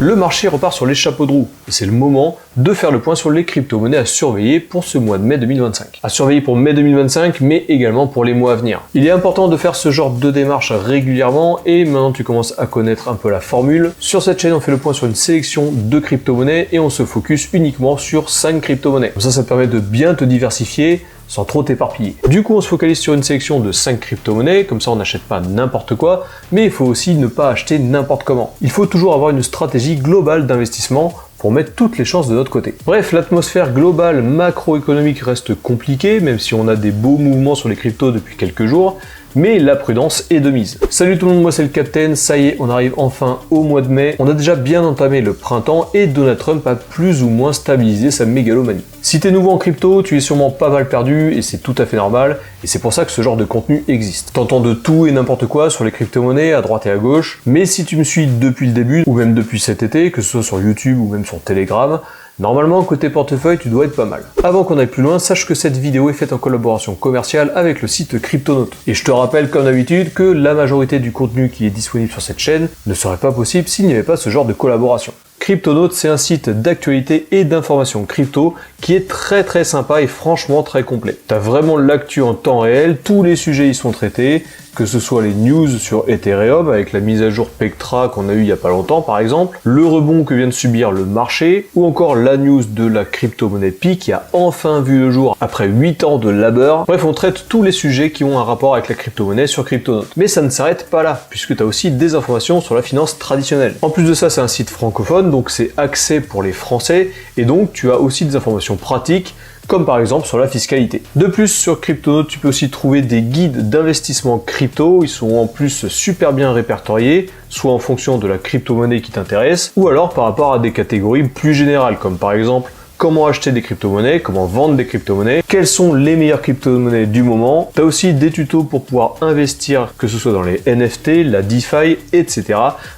le marché repart sur les chapeaux de roue et c'est le moment de faire le point sur les crypto-monnaies à surveiller pour ce mois de mai 2025. À surveiller pour mai 2025, mais également pour les mois à venir. Il est important de faire ce genre de démarche régulièrement et maintenant tu commences à connaître un peu la formule. Sur cette chaîne, on fait le point sur une sélection de crypto-monnaies et on se focus uniquement sur 5 crypto-monnaies. Comme ça te permet de bien te diversifier sans trop t'éparpiller. Du coup, on se focalise sur une sélection de 5 crypto-monnaies, comme ça on n'achète pas n'importe quoi, mais il faut aussi ne pas acheter n'importe comment. Il faut toujours avoir une stratégie globale d'investissement pour mettre toutes les chances de notre côté. Bref, l'atmosphère globale macroéconomique reste compliquée, même si on a des beaux mouvements sur les cryptos depuis quelques jours, mais la prudence est de mise. Salut tout le monde, moi c'est le Captain, ça y est, on arrive enfin au mois de mai. On a déjà bien entamé le printemps et Donald Trump a plus ou moins stabilisé sa mégalomanie. Si t'es nouveau en crypto, tu es sûrement pas mal perdu et c'est tout à fait normal, et c'est pour ça que ce genre de contenu existe. T'entends de tout et n'importe quoi sur les crypto-monnaies à droite et à gauche, mais si tu me suis depuis le début, ou même depuis cet été, que ce soit sur YouTube ou même sur Telegram, normalement, côté portefeuille, tu dois être pas mal. Avant qu'on aille plus loin, sache que cette vidéo est faite en collaboration commerciale avec le site Cryptonautes. Et je te rappelle, comme d'habitude, que la majorité du contenu qui est disponible sur cette chaîne ne serait pas possible s'il n'y avait pas ce genre de collaboration. Cryptonautes, c'est un site d'actualité et d'information crypto qui est très sympa et franchement très complet. T'as vraiment l'actu en temps réel, tous les sujets y sont traités, que ce soit les news sur Ethereum avec la mise à jour Pectra qu'on a eu il y a pas longtemps par exemple, le rebond que vient de subir le marché, ou encore la news de la crypto-monnaie Pi qui a enfin vu le jour après 8 ans de labeur. Bref, on traite tous les sujets qui ont un rapport avec la crypto-monnaie sur Cryptonautes. Mais ça ne s'arrête pas là, puisque tu as aussi des informations sur la finance traditionnelle. En plus de ça, c'est un site francophone, donc c'est axé pour les Français, et donc tu as aussi des informations pratiques, comme par exemple sur la fiscalité. De plus, sur Cryptonautes, tu peux aussi trouver des guides d'investissement crypto, ils sont en plus super bien répertoriés, soit en fonction de la crypto-monnaie qui t'intéresse, ou alors par rapport à des catégories plus générales, comme par exemple comment acheter des crypto-monnaies, comment vendre des crypto-monnaies, quelles sont les meilleures crypto-monnaies du moment. Tu as aussi des tutos pour pouvoir investir, que ce soit dans les NFT, la DeFi, etc.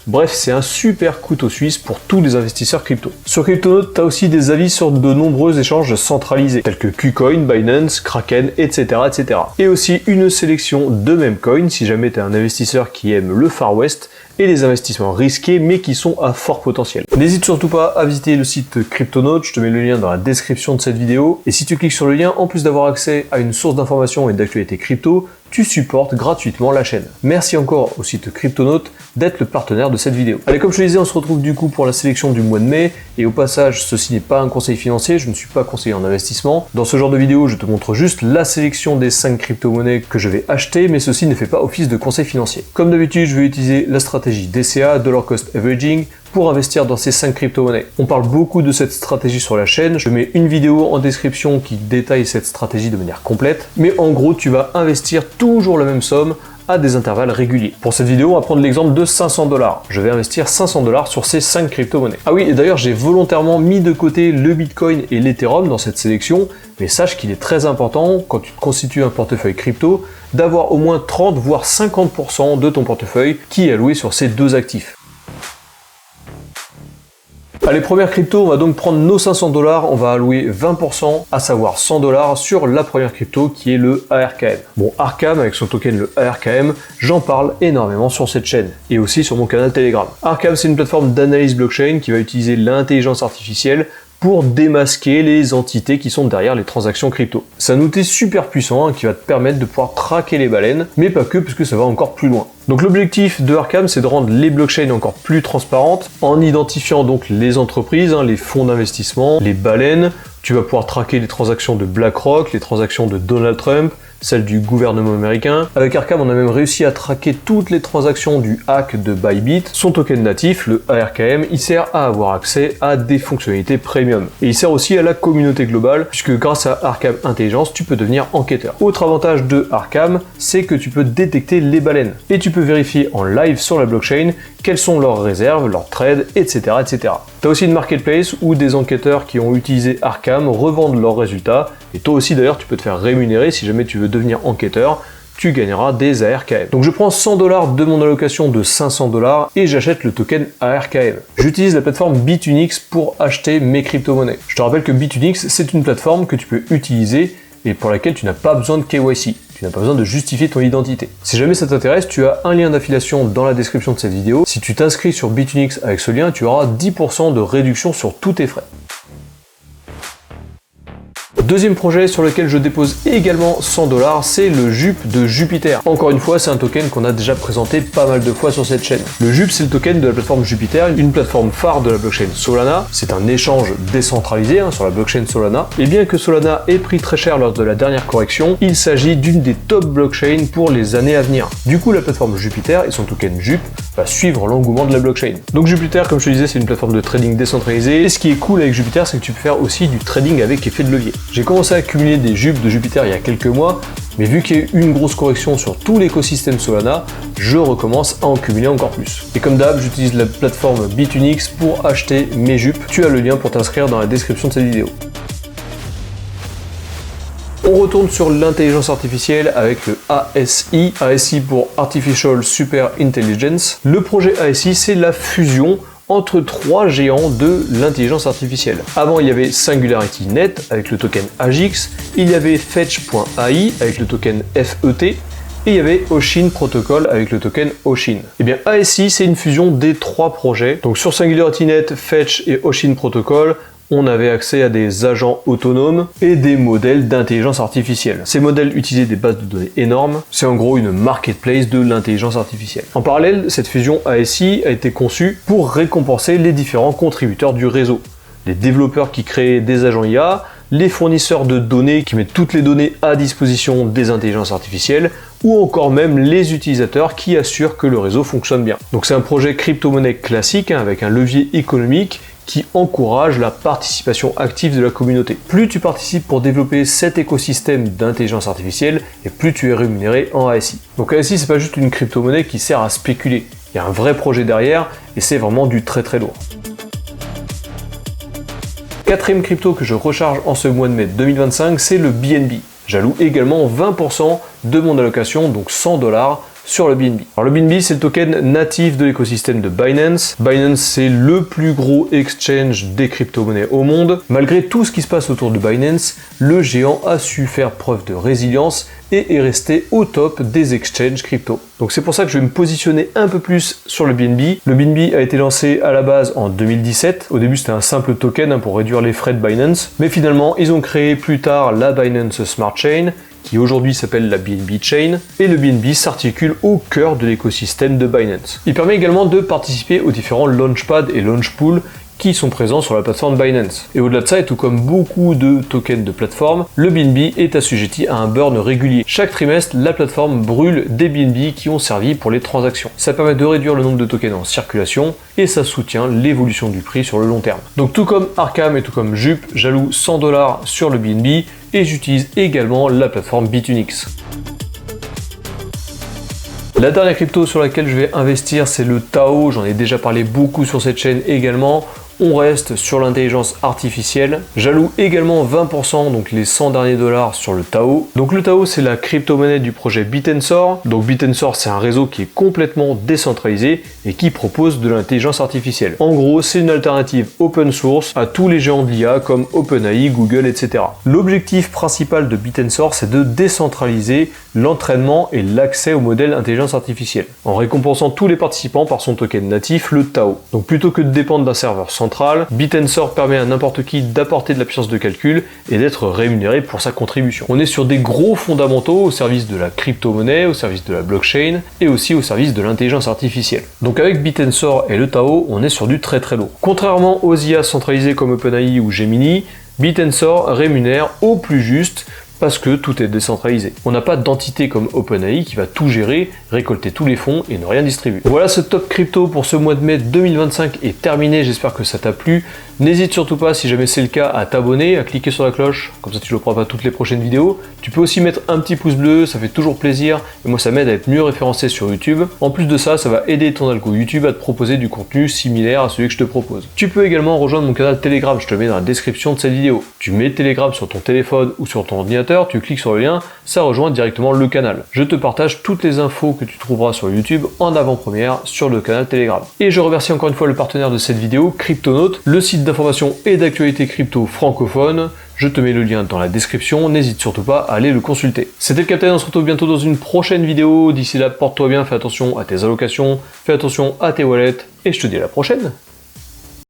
Bref, c'est un super couteau suisse pour tous les investisseurs crypto. Sur Cryptonautes, tu as aussi des avis sur de nombreux échanges centralisés, tels que KuCoin, Binance, Kraken, etc., etc. Et aussi une sélection de memecoins, si jamais tu es un investisseur qui aime le Far West, et les investissements risqués mais qui sont à fort potentiel. N'hésite surtout pas à visiter le site Cryptonautes, je te mets le lien dans la description de cette vidéo, et si tu cliques sur le lien, en plus d'avoir accès à une source d'information et d'actualité crypto, tu supportes gratuitement la chaîne. Merci encore au site Cryptonautes d'être le partenaire de cette vidéo. Allez, comme je te disais, on se retrouve du coup pour la sélection du mois de mai, et au passage, ceci n'est pas un conseil financier, je ne suis pas conseiller en investissement. Dans ce genre de vidéo, je te montre juste la sélection des 5 crypto-monnaies que je vais acheter, mais ceci ne fait pas office de conseil financier. Comme d'habitude, je vais utiliser la stratégie DCA, Dollar Cost Averaging, pour investir dans ces 5 crypto-monnaies. On parle beaucoup de cette stratégie sur la chaîne, je mets une vidéo en description qui détaille cette stratégie de manière complète, mais en gros, tu vas investir toujours la même somme à des intervalles réguliers. Pour cette vidéo, on va prendre l'exemple de 500 $. Je vais investir 500 $ sur ces 5 crypto-monnaies. Ah oui, et d'ailleurs, j'ai volontairement mis de côté le Bitcoin et l'Ethereum dans cette sélection, mais sache qu'il est très important, quand tu te constitues un portefeuille crypto, d'avoir au moins 30 voire 50% de ton portefeuille qui est alloué sur ces deux actifs. Allez, première crypto, on va donc prendre nos 500 $, on va allouer 20%, à savoir 100 $ sur la première crypto qui est le ARKM. Bon, Arkham avec son token le ARKM, j'en parle énormément sur cette chaîne et aussi sur mon canal Telegram. Arkham, c'est une plateforme d'analyse blockchain qui va utiliser l'intelligence artificielle pour démasquer les entités qui sont derrière les transactions crypto. C'est un outil super puissant qui va te permettre de pouvoir traquer les baleines, mais pas que, puisque ça va encore plus loin. Donc l'objectif de Arkham, c'est de rendre les blockchains encore plus transparentes, en identifiant donc les entreprises, les fonds d'investissement, les baleines. Tu vas pouvoir traquer les transactions de BlackRock, les transactions de Donald Trump, celle du gouvernement américain. Avec Arkham, on a même réussi à traquer toutes les transactions du hack de Bybit. Son token natif, le ARKM, il sert à avoir accès à des fonctionnalités premium. Et il sert aussi à la communauté globale, puisque grâce à Arkham Intelligence, tu peux devenir enquêteur. Autre avantage de Arkham, c'est que tu peux détecter les baleines. Et tu peux vérifier en live sur la blockchain quelles sont leurs réserves, leurs trades, etc. etc. Tu as aussi une marketplace où des enquêteurs qui ont utilisé Arkham revendent leurs résultats. Et toi aussi d'ailleurs, tu peux te faire rémunérer si jamais tu veux devenir enquêteur. Tu gagneras des ARKM. Donc je prends 100 $ de mon allocation de 500 $ et j'achète le token ARKM. J'utilise la plateforme Bitunix pour acheter mes crypto-monnaies. Je te rappelle que Bitunix, c'est une plateforme que tu peux utiliser et pour laquelle tu n'as pas besoin de KYC. Tu n'as pas besoin de justifier ton identité. Si jamais ça t'intéresse, tu as un lien d'affiliation dans la description de cette vidéo. Si tu t'inscris sur Bitunix avec ce lien, tu auras 10% de réduction sur tous tes frais. Deuxième projet sur lequel je dépose également 100 $, c'est le JUP de Jupiter. Encore une fois, c'est un token qu'on a déjà présenté pas mal de fois sur cette chaîne. Le JUP, c'est le token de la plateforme Jupiter, une plateforme phare de la blockchain Solana. C'est un échange décentralisé sur la blockchain Solana. Et bien que Solana ait pris très cher lors de la dernière correction, il s'agit d'une des top blockchains pour les années à venir. Du coup, la plateforme Jupiter et son token JUP va suivre l'engouement de la blockchain. Donc Jupiter, comme je te disais, c'est une plateforme de trading décentralisée. Et ce qui est cool avec Jupiter, c'est que tu peux faire aussi du trading avec effet de levier. J'ai commencé à accumuler des JUP de Jupiter il y a quelques mois, mais vu qu'il y a eu une grosse correction sur tout l'écosystème Solana, je recommence à en cumuler encore plus. Et comme d'hab, j'utilise la plateforme Bitunix pour acheter mes JUP. Tu as le lien pour t'inscrire dans la description de cette vidéo. On retourne sur l'intelligence artificielle avec le ASI. ASI pour Artificial Super Intelligence. Le projet ASI, c'est la fusion entre trois géants de l'intelligence artificielle. Avant, il y avait SingularityNet avec le token AGIX, il y avait Fetch.ai avec le token FET, et il y avait Oshin Protocol avec le token Oshin. Et bien ASI, c'est une fusion des trois projets. Donc sur SingularityNet, Fetch et Oshin Protocol, on avait accès à des agents autonomes et des modèles d'intelligence artificielle. Ces modèles utilisaient des bases de données énormes. C'est en gros une marketplace de l'intelligence artificielle. En parallèle, cette fusion ASI a été conçue pour récompenser les différents contributeurs du réseau. Les développeurs qui créent des agents IA, les fournisseurs de données qui mettent toutes les données à disposition des intelligences artificielles, ou encore même les utilisateurs qui assurent que le réseau fonctionne bien. Donc c'est un projet crypto-monnaie classique avec un levier économique qui encourage la participation active de la communauté. Plus tu participes pour développer cet écosystème d'intelligence artificielle, et plus tu es rémunéré en ASI. Donc ASI, c'est pas juste une crypto-monnaie qui sert à spéculer. Il y a un vrai projet derrière, et c'est vraiment du très très lourd. Quatrième crypto que je recharge en ce mois de mai 2025, c'est le BNB. J'alloue également 20% de mon allocation, donc 100 $, sur le BNB. Alors le BNB, c'est le token natif de l'écosystème de Binance. Binance, c'est le plus gros exchange des crypto-monnaies au monde. Malgré tout ce qui se passe autour de Binance, le géant a su faire preuve de résilience et est resté au top des exchanges crypto. Donc c'est pour ça que je vais me positionner un peu plus sur le BNB. Le BNB a été lancé à la base en 2017. Au début, c'était un simple token pour réduire les frais de Binance. Mais finalement, ils ont créé plus tard la Binance Smart Chain, qui aujourd'hui s'appelle la BNB Chain, et le BNB s'articule au cœur de l'écosystème de Binance. Il permet également de participer aux différents launchpads et launchpools qui sont présents sur la plateforme Binance. Et au-delà de ça, et tout comme beaucoup de tokens de plateforme, le BNB est assujetti à un burn régulier. Chaque trimestre, la plateforme brûle des BNB qui ont servi pour les transactions. Ça permet de réduire le nombre de tokens en circulation et ça soutient l'évolution du prix sur le long terme. Donc tout comme Arkham et tout comme JUP, j'alloue 100 $ sur le BNB et j'utilise également la plateforme Bitunix. La dernière crypto sur laquelle je vais investir, c'est le Tao. J'en ai déjà parlé beaucoup sur cette chaîne également. On reste sur l'intelligence artificielle. J'alloue également 20%, donc les 100 derniers dollars sur le Tao. Donc le Tao, c'est la crypto-monnaie du projet Bitensor. Donc Bitensor, c'est un réseau qui est complètement décentralisé et qui propose de l'intelligence artificielle. En gros, c'est une alternative open source à tous les géants de l'IA comme OpenAI, Google, etc. L'objectif principal de Bitensor, c'est de décentraliser l'entraînement et l'accès au modèle intelligence artificielle, en récompensant tous les participants par son token natif, le Tao. Donc plutôt que de dépendre d'un serveur central, Bitensor permet à n'importe qui d'apporter de la puissance de calcul et d'être rémunéré pour sa contribution. On est sur des gros fondamentaux au service de la crypto-monnaie, au service de la blockchain et aussi au service de l'intelligence artificielle. Donc avec Bitensor et le Tao, on est sur du très très lourd. Contrairement aux IA centralisés comme OpenAI ou Gemini, Bitensor rémunère au plus juste parce que tout est décentralisé. On n'a pas d'entité comme OpenAI qui va tout gérer, récolter tous les fonds et ne rien distribuer. Voilà, ce top crypto pour ce mois de mai 2025 est terminé, j'espère que ça t'a plu. N'hésite surtout pas, si jamais c'est le cas, à t'abonner, à cliquer sur la cloche, comme ça tu ne loperas pas toutes les prochaines vidéos. Tu peux aussi mettre un petit pouce bleu, ça fait toujours plaisir, et moi ça m'aide à être mieux référencé sur YouTube. En plus de ça, ça va aider ton algo YouTube à te proposer du contenu similaire à celui que je te propose. Tu peux également rejoindre mon canal Telegram, je te le mets dans la description de cette vidéo. Tu mets Telegram sur ton téléphone ou sur ton ordinateur, tu cliques sur le lien, ça rejoint directement le canal. Je te partage toutes les infos que tu trouveras sur YouTube en avant-première sur le canal Telegram. Et je remercie encore une fois le partenaire de cette vidéo, Cryptonaut, le site site d'information et d'actualité crypto francophone. Je te mets le lien dans la description, n'hésite surtout pas à aller le consulter. C'était le Capitaine, on se retrouve bientôt dans une prochaine vidéo. D'ici là, porte-toi bien, fais attention à tes allocations, fais attention à tes wallets, et je te dis à la prochaine.